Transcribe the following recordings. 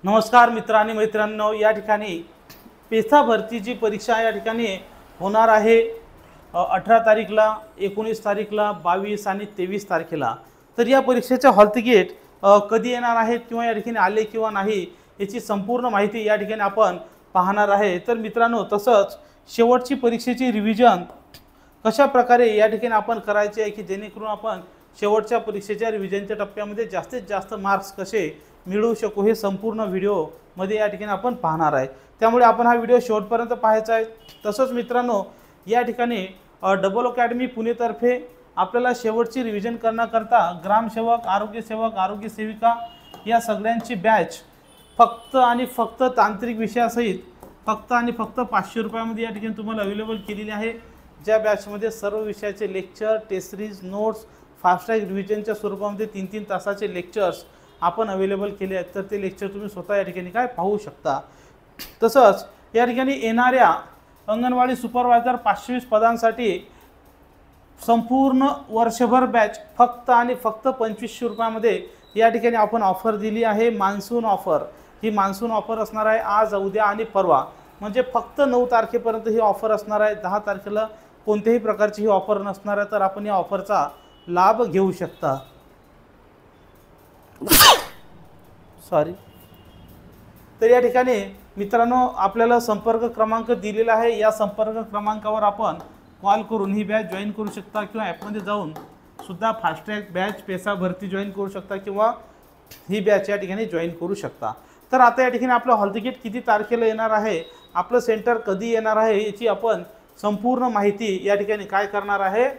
नमस्कार मित्र आणि मैत्रिणींनो, या ठिकाणी पेसा भरतीची परीक्षा या ठिकाणी होणार आहे 18 तारीखला, 19 तारीखला, 22 आणि 23 तारखेला। तर या परीक्षेचे हॉल तिकीट कधी येणार आहेत किंवा या ठिकाणी आले किंवा नाही याची संपूर्ण माहिती या ठिकाणी आपण पाहणार आहे। तर मित्रांनो, तसंच शेवटची परीक्षेची रिव्हिजन कशा प्रकारे या ठिकाणी आपण करायचे आहे की जेणेकरून आपण शेवटच्या परीक्षेच्या रिव्हिजनच्या टप्प्यामध्ये जास्तीत जास्त मार्क्स कसे मिळवू शकू हे संपूर्ण व्हिडिओ मध्ये या ठिकाणी आपण पाहणार आहे। त्यामुळे आपण हा व्हिडिओ शेवटपर्यंत पाहायचा आहे। तसंच मित्रांनो, या ठिकाणी डबल अकॅडमी पुणे तर्फे आपल्याला शेवटची रिव्हिजन करण्याकरता ग्रामसेवक, आरोग्यसेवक, आरोग्यसेविका या सगळ्यांची बॅच फक्त आणि फक्त तांत्रिक विषयासहित फक्त आणि फक्त 500 रुपयामध्ये या ठिकाणी तुम्हाला अवेलेबल केलेली आहे। ज्या बॅचमध्ये सर्व विषयाचे lecture, test series, notes, fast track रिव्हिजनच्या स्वरूपामध्ये 3-3 तासाचे लेक्चर्स आपण अवेलेबल केले आहेत। तर ते लेक्चर तुम्ही स्वतः या ठिकाणी काय पाहू शकता। तसंच या ठिकाणी येणाऱ्या अंगणवाडी सुपरवायझर 520 पदांसाठी संपूर्ण वर्षभर बॅच फक्त आणि फक्त 2500 रुपयामध्ये या ठिकाणी आपण ऑफर दिली आहे। मान्सून ऑफर, ही मान्सून ऑफर असणार आहे आज, उद्या आणि परवा, म्हणजे फक्त 9 तारखेपर्यंत ही ऑफर असणार आहे। 10 तारखेला कोणत्याही प्रकारची ही ऑफर नसणार आहे। तर आपण या ऑफरचा लाभ घेऊ शकता। सॉरी। तर या ठिकाणी मित्रांनो, आपल्याला संपर्क क्रमांक दिलेला आहे। या संपर्क क्रमांकावर आपण कॉल करून ही बॅच जॉईन करू शकता किंवा ॲपमध्ये जाऊन सुद्धा फास्ट ट्रॅक बॅच पेसा भरती जॉईन करू शकता किंवा ही बॅच या ठिकाणी जॉईन करू शकता। तर आता या ठिकाणी आपलं हॉल तिकीट किती तारखेला येणार आहे, आपलं सेंटर कधी येणार आहे याची आपण संपूर्ण माहिती या ठिकाणी काय करणार आहे,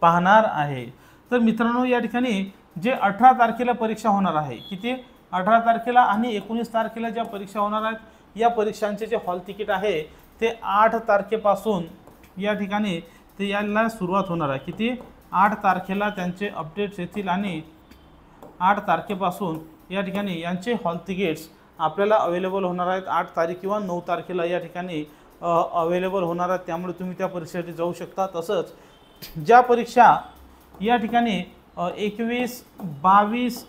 पाहणार आहे। तर मित्रांनो, या ठिकाणी जे 18 तारखेला परीक्षा होणार आहे, किती 18 तारखेला आणि 19 तारखेला ज्या परीक्षा होणार आहेत, या परीक्षांचे जे हॉल तिकीट आहे ते 8 तारखेपासून या ठिकाणी ते यायला सुरुवात होणार आहे। किती 8 तारखेला त्यांचे अपडेट्स येतील आणि 8 तारखेपासून या ठिकाणी यांचे हॉल तिकीट्स आपल्याला अवेलेबल होणार आहेत। 8 तारीख किंवा 9 तारखेला या ठिकाणी अवेलेबल होणार आहेत। त्यामुळे तुम्ही त्या परीक्षेसाठी जाऊ शकता। तसंच ज्या परीक्षा या ठिकाणी 21, 22,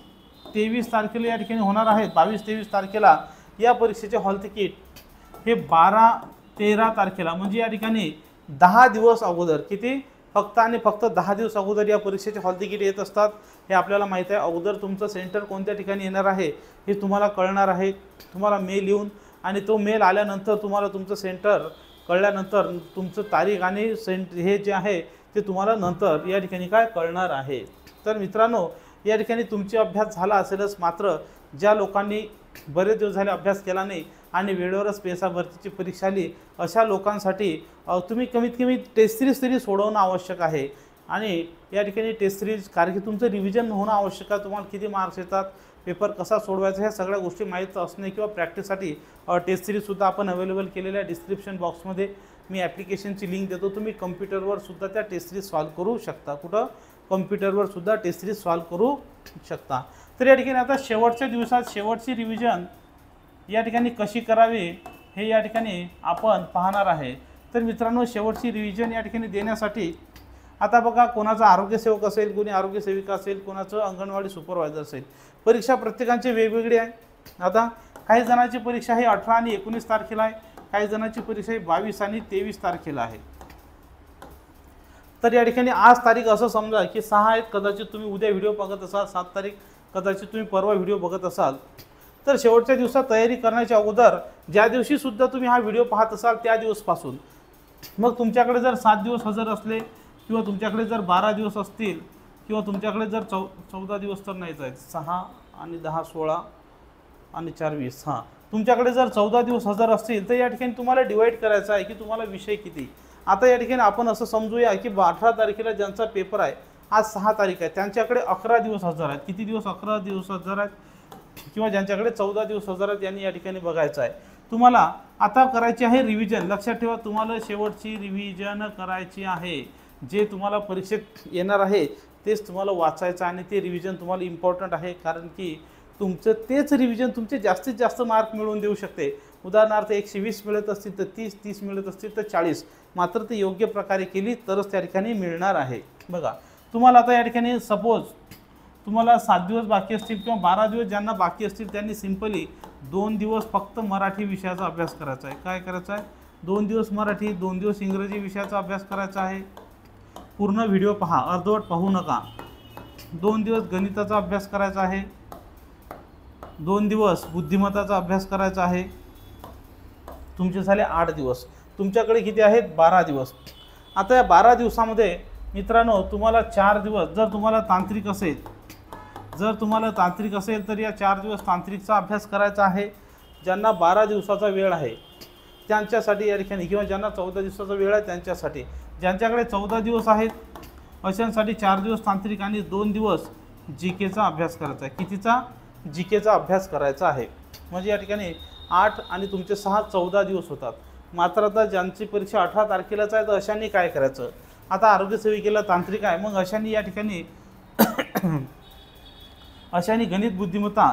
23 तारखेला या ठिकाणी होणार आहेत, 22-23 तारखेला या परीक्षेचे हॉल तिकीट हे 12-13 तारखेला म्हणजे या ठिकाणी 10 दिवस अगोदर, किती फक्त आणि फक्त 10 दिवस अगोदर या परीक्षेचे हॉल तिकीट येत असतात। हे आपल्याला माहीत आहे। अगोदर तुमचं सेंटर कोणत्या ठिकाणी येणार आहे हे तुम्हाला कळणार आहे। तुम्हाला मेल येऊन आणि तो मेल आल्यानंतर तुम्हाला तुमचं सेंटर कळल्यानंतर तुमचं तारीख आणि हे जे आहे ते तुम्हाला नंतर या ठिकाणी काय कळणार आहे। तर मित्रांनो, या ठिकाणी तुमचा अभ्यास झाला असेलच, मात्र ज्या लोकांनी बरेच दिवस झाले अभ्यास केला नाही आणि वेळेवरच पेसा भरतीची परीक्षा आली अशा लोकांसाठी तुम्ही कमीत कमी टेस्ट सिरीज तरी सोडवणं आवश्यक आहे। आणि या ठिकाणी टेस्ट सिरीज कारण की तुमचं रिव्हिजन होणं आवश्यक आहे। तुम्हाला किती मार्क्स येतात, पेपर कसा सोडवायचा, ह्या सगळ्या गोष्टी माहीत असणे किंवा प्रॅक्टिससाठी टेस्ट सिरीजसुद्धा आपण अवेलेबल केलेल्या आहे। डिस्क्रिप्शन बॉक्समध्ये मी ॲप्लिकेशनची लिंक देतो, तुम्ही कम्प्युटरवर सुद्धा त्या टेस्ट सिरीज सॉल्व करू शकता। कुठं कम्प्युटरवर सुद्धा टेस्ट सिरीज सॉल्व करू शकता। तर या ठिकाणी आता शेवटच्या दिवसात शेवटची रिव्हिजन या ठिकाणी कशी करावी हे या ठिकाणी आपण पाहणार आहे। तर मित्रांनो, शेवटची रिव्हिजन या ठिकाणी देण्यासाठी आता बघा, कोणाचा आरोग्यसेवक असेल, कोणी आरोग्यसेविका असेल, कोणाचं अंगणवाडी सुपरवायझर असेल, परीक्षा प्रत्येकांची वेगवेगळी आहे। आता काही जणांची परीक्षा ही 18 आणि 19 तारखेला आहे, काही जणांची परीक्षा ही 22 आणि 23 तारखेला आहे। तर या ठिकाणी आज तारीख असं समजा की 6 आहेत, कदाचित तुम्ही उद्या व्हिडिओ बघत असाल, 7 तारीख कदाचित तुम्ही परवा व्हिडिओ बघत असाल। तर शेवटच्या दिवसात तयारी करण्याच्या अगोदर ज्या दिवशी सुद्धा तुम्ही हा व्हिडिओ पाहत असाल त्या दिवसपासून, मग तुमच्याकडे जर 7 दिवस हजर असले किंवा तुमच्याकडे जर 12 दिवस असतील किंवा तुमच्याकडे जर 14 दिवस तर नाहीच आहेत, 6 आणि 10 16 आणि 4 20, हां, तुमच्याकडे जर 14 दिवस हजर असतील तर या ठिकाणी तुम्हाला डिवाईड करायचं आहे की तुम्हाला विषय किती। आता या ठिकाणी आपण असं समजूया की 18 तारखेला ज्यांचा पेपर आहे, आज 6 तारीख आहे, त्यांच्याकडे 11 दिवस हजर आहेत। किती दिवस? 11 दिवस हजर आहेत। किंवा ज्यांच्याकडे 14 दिवस हजर आहेत यांनी या ठिकाणी बघायचं आहे। तुम्हाला आता करायची आहे रिव्हिजन। लक्षात ठेवा, तुम्हाला शेवटची रिव्हिजन करायची आहे। जे तुम्हाला परीक्षेत येणार आहे तेच तुम्हाला वाचायचं आणि ते रिव्हिजन तुम्हाला इम्पॉर्टंट आहे, कारण की तुमचं तेच रिव्हिजन तुमचे जास्तीत जास्त मार्क मिळवून देऊ शकते। उदाहरणार्थ 120 मिळत असतील तर 30 मिळत असतील तर 40, मात्र ते योग्य प्रकारे केली तरच त्या ठिकाणी मिळणार आहे। बघा, तुम्हाला आता या ठिकाणी सपोज तुम्हाला 7 दिवस बाकी असतील किंवा 12 दिवस ज्यांना बाकी असतील त्यांनी सिंपली 2 दिवस फक्त मराठी विषयाचा अभ्यास करायचा आहे. काय करायचं आहे? 2 दिवस मराठी, 2 दिवस इंग्रजी विषयाचा अभ्यास करायचा आहे. पूर्ण व्हिडिओ पहा, अर्धवट पाहू नका. 2 दिवस गणिताचा अभ्यास करायचा आहे. 2 दिवस बुद्धिमत्ताचा अभ्यास करायचा आहे. तुमचे झाले 8 दिवस. तुमच्याकडे किती आहेत? 12 दिवस. आता या 12 दिवसामध्ये मित्रांनो तुम्हाला 4 दिवस जर तुम्हाला तांत्रिक असेल तर या 4 दिवस तांत्रिकचा अभ्यास करायचा आहे. ज्यांना 12 दिवसाचा वेळ आहे त्यांच्यासाठी या ठिकाणी, किंवा ज्यांना 14 दिवसाचा वेळ आहे त्यांच्यासाठी, ज्यांच्याकडे 14 दिवस आहेत अशांसाठी 4 दिवस तांत्रिक आणि 2 दिवस जीकेचा अभ्यास करायचा आहे. कितीचा? जीकेचा अभ्यास करायचा आहे. म्हणजे या ठिकाणी 8 आणि तुमचे 6 14 दिवस होतात. मात्र आता ज्यांची परीक्षा 18 तारखेलाच आहे तर अशांनी काय करायचं? आता आरोग्य सेविकेला तांत्रिक आहे, मग अशांनी या ठिकाणी अशांनी गणित बुद्धिमत्ता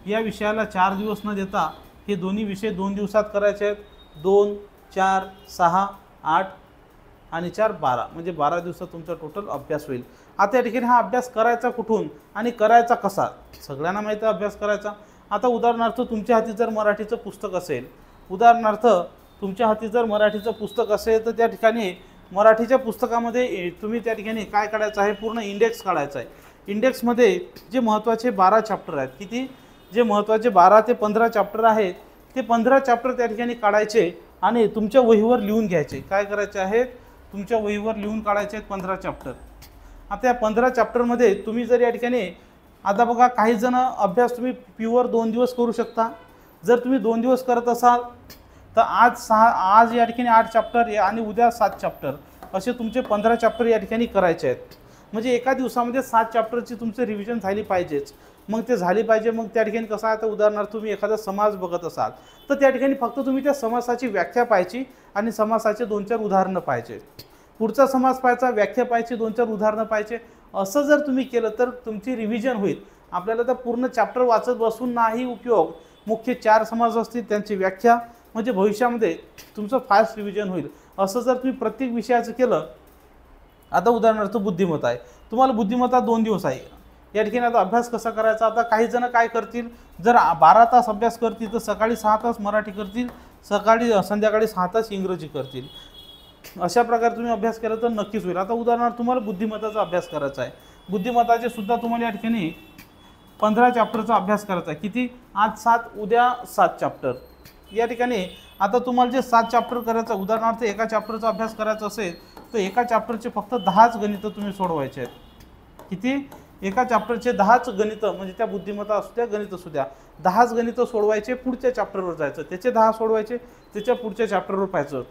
या विषयाला 4 दिवस न देता हे दोन्ही विषय 2 दिवसात करायचे आहेत. 2 4 6 8 आणि 4 12 म्हणजे 12 दिवसात तुमचा टोटल अभ्यास होईल. आता या ठिकाणी हा अभ्यास करायचा कुठून आणि करायचा कसा? सगळ्यांना माहिती आहे अभ्यास करायचा. आता उदाहरणार्थ तुमच्या हाती जर मराठीचं पुस्तक असेल, तर त्या ठिकाणी मराठीच्या पुस्तकामध्ये तुम्ही त्या ठिकाणी काय काढायचं आहे? पूर्ण इंडेक्स काढायचा आहे. इंडेक्समध्ये जे महत्त्वाचे 12 चॅप्टर आहेत, किती? जे महत्त्वाचे 12 ते 15 चॅप्टर आहेत ते 15 चॅप्टर त्या ठिकाणी काढायचे आणि तुमच्या वहीवर लिहून घ्यायचे. काय करायचे आहेत? तुमच्या वहीवर लिहून काढायचे आहेत 15 चॅप्टर. आता या 15 चॅप्टरमध्ये तुम्ही जर या ठिकाणी, आता बघा काही जण अभ्यास तुम्ही प्युअर 2 दिवस करू शकता. जर तुम्ही 2 दिवस करत असाल तर आज या ठिकाणी 8 चॅप्टर आणि उद्या 7 चॅप्टर असे तुमचे 15 चॅप्टर या ठिकाणी करायचे आहेत. म्हणजे एका दिवसामध्ये 7 चॅप्टरची तुमचं रिव्हिजन झाली पाहिजेच. मग ते झाली पाहिजे. मग त्या ठिकाणी कसं आहे? तर उदाहरणार्थ तुम्ही एखादा समास बघत असाल तर त्या ठिकाणी फक्त तुम्ही त्या समासाची व्याख्या पाहायची आणि समासाचे 2-4 उदाहरणं पाहायचे. पुढचा समास पाहायचा, व्याख्या पाहायची, 2-4 उदाहरणं पाहायचे. असं जर तुम्ही केलं तर तुमची रिव्हिजन होईल. आपल्याला तर पूर्ण चॅप्टर वाचत बसून नाही उपयोग. मुख्य 4 समास असतील त्यांची व्याख्या, म्हणजे भविष्यामध्ये तुमचं फास्ट रिव्हिजन होईल. असं जर तुम्ही प्रत्येक विषयाचं केलं. आता उदाहरणार्थ बुद्धिमत्ता आहे, तुम्हाला बुद्धिमत्ता 2 दिवस आहे. या ठिकाणी आता अभ्यास कसा करायचा? आता काही जण काय करतील? जर 12 तास अभ्यास करतील तर सकाळी 6 तास मराठी करतील, संध्याकाळी 6 तास इंग्रजी करतील. अशा प्रकारे तुम्ही अभ्यास केला तर नक्कीच होईल. आता उदाहरणार्थ तुम्हाला बुद्धिमत्ताचा अभ्यास करायचा आहे. बुद्धिमत्ताचे सुद्धा तुम्हाला या ठिकाणी 15 चॅप्टरचा अभ्यास करायचा आहे. किती? आज 7 उद्या 7 चॅप्टर. या ठिकाणी आता तुम्हाला जे 7 चॅप्टर करायचं, उदाहरणार्थ एका चॅप्टरचा अभ्यास करायचा असेल तर एका चॅप्टरचे फक्त 10च गणितं तुम्ही सोडवायचे आहेत. किती? एका चॅप्टरचे 10च गणितं, म्हणजे त्या बुद्धिमत्ता असू द्या गणित असू द्या, 10च गणितं सोडवायचे. पुढच्या चॅप्टरवर जायचं, त्याचे 10 सोडवायचे, त्याच्या पुढच्या चॅप्टरवर पाहायचं.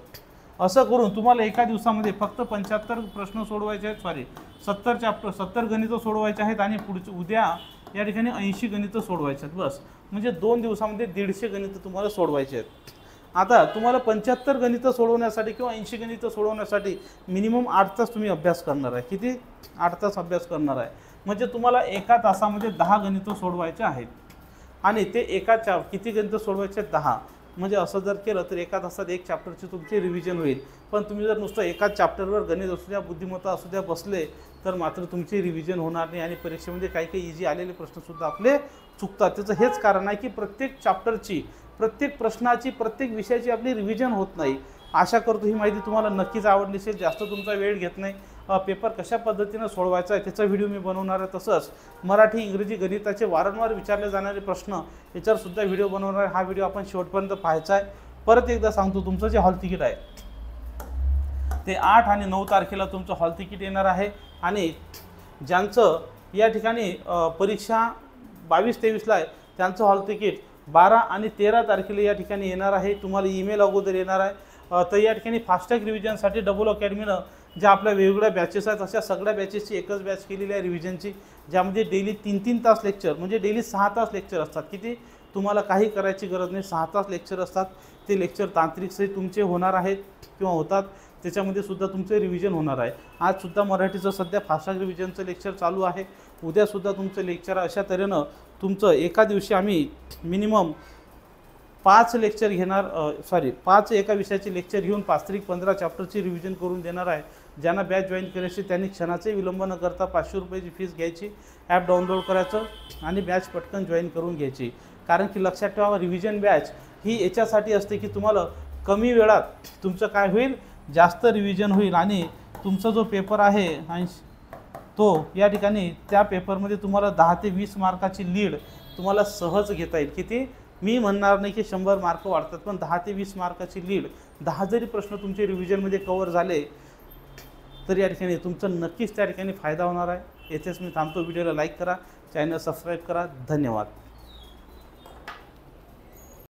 असं करून तुम्हाला एका दिवसामध्ये फक्त 75 प्रश्न सोडवायचे आहेत. 70 गणितं सोडवायचे आहेत आणि उद्या या ठिकाणी 80 गणितं सोडवायचे आहेत. बस, म्हणजे 2 दिवसामध्ये 150 गणितं तुम्हाला सोडवायचे आहेत. आता तुम्हाला 75 गणितं सोडवण्यासाठी किंवा 80 गणितं सोडवण्यासाठी मिनिमम 8 तास तुम्ही अभ्यास करणार आहे. किती? 8 तास अभ्यास करणार आहे. म्हणजे तुम्हाला एका तासामध्ये 10 गणितं सोडवायचे आहेत. आणि ते किती गणितं सोडवायचे? 10. म्हणजे असं जर केलं तर एका तासात 1 चॅप्टरची तुमची रिव्हिजन होईल. पण तुम्ही जर नुसतं एकाच चॅप्टरवर गणित असू द्या बुद्धिमत्ता असू द्या बसले तर मात्र तुमची रिव्हिजन होणार नाही आणि परीक्षेमध्ये काही इझी आलेले प्रश्नसुद्धा आपले चुकतात. त्याचं हेच कारण आहे की प्रत्येक चॅप्टरची, प्रत्येक प्रश्नाची, प्रत्येक विषयाची आपली रिव्हिजन होत नाही. आशा करतो ही माहिती तुम्हाला नक्कीच आवडली असेल. जास्त तुमचा वेळ घेत नाही. पेपर कशा पद्धतीनं सोडवायचा आहे त्याचा व्हिडिओ मी बनवणार आहे. तसंच मराठी इंग्रजी गणिताचे वारंवार विचारले जाणारे प्रश्न याच्यावर सुद्धा व्हिडिओ बनवणार आहे. हा व्हिडिओ आपण शेवटपर्यंत पाहायचा आहे. परत एकदा सांगतो, तुमचं जे हॉल तिकीट आहे ते 8 आणि 9 तारखेला तुमचं हॉल तिकीट येणार आहे. आणि ज्यांचं या ठिकाणी परीक्षा 22-23ला आहे त्यांचं हॉल तिकीट 12 आणि 13 तारखेला या ठिकाणी येणार आहे. तुम्हाला ईमेल अगोदर येणार आहे. तर या ठिकाणी फास्टॅग रिव्हिजनसाठी डबल अकॅडमीनं ज्या आपल्या वेगवेगळ्या बॅचेस आहेत अशा सगळ्या बॅचेसची एकच बॅच केलेली आहे रिव्हिजनची, ज्यामध्ये डेली 3-3 तास लेक्चर, म्हणजे डेली 6 तास लेक्चर असतात. किती? तुम्हाला काही करायची गरज नाही, 6 तास लेक्चर असतात. ते लेक्चर तांत्रिकसहित तुमचे होणार आहेत किंवा होतात. त्याच्यामध्ये सुद्धा तुमचे रिव्हिजन होणार आहे. आजसुद्धा मराठीचं सध्या फास्टॅग रिव्हिजनचं लेक्चर चालू आहे. उद्यासुद्धा तुमचं लेक्चर. अशा तऱ्हेनं तुमचं एका दिवशी आम्ही मिनिमम 5 लेक्चर घेणार, 5 एका विषयाचे लेक्चर घेऊन 5-15 चॅप्टरची रिव्हिजन करून देणार आहे. ज्यांना बॅच जॉईन करायची त्यांनी क्षणाचे विलंब न करता 500 रुपयाची फीस घ्यायची, ॲप डाउनलोड करायचं आणि बॅच पटकन जॉईन करून घ्यायची. कारण की लक्षात ठेवा, रिव्हिजन बॅच ही याच्यासाठी असते की तुम्हाला कमी वेळात तुमचं काय होईल, जास्त रिव्हिजन होईल आणि तुमचा जो पेपर आहे तो या ठिकाणी त्या पेपरमध्ये तुम्हाला 10 ते 20 मार्काची लीड तुम्हाला सहज घेता येईल. किती, मी म्हणणार नाही की 100 मार्क वाढतात, पण 10 ते 20 मार्काची लीड, 10 जरी प्रश्न तुमचे रिव्हिजनमध्ये कव्हर झाले तर या ठिकाणी तुमचा नक्कीच त्या ठिकाणी फायदा होणार आहे. येथेच मी थांबतो. व्हिडिओला लाईक करा, चॅनल सबस्क्राईब करा. धन्यवाद.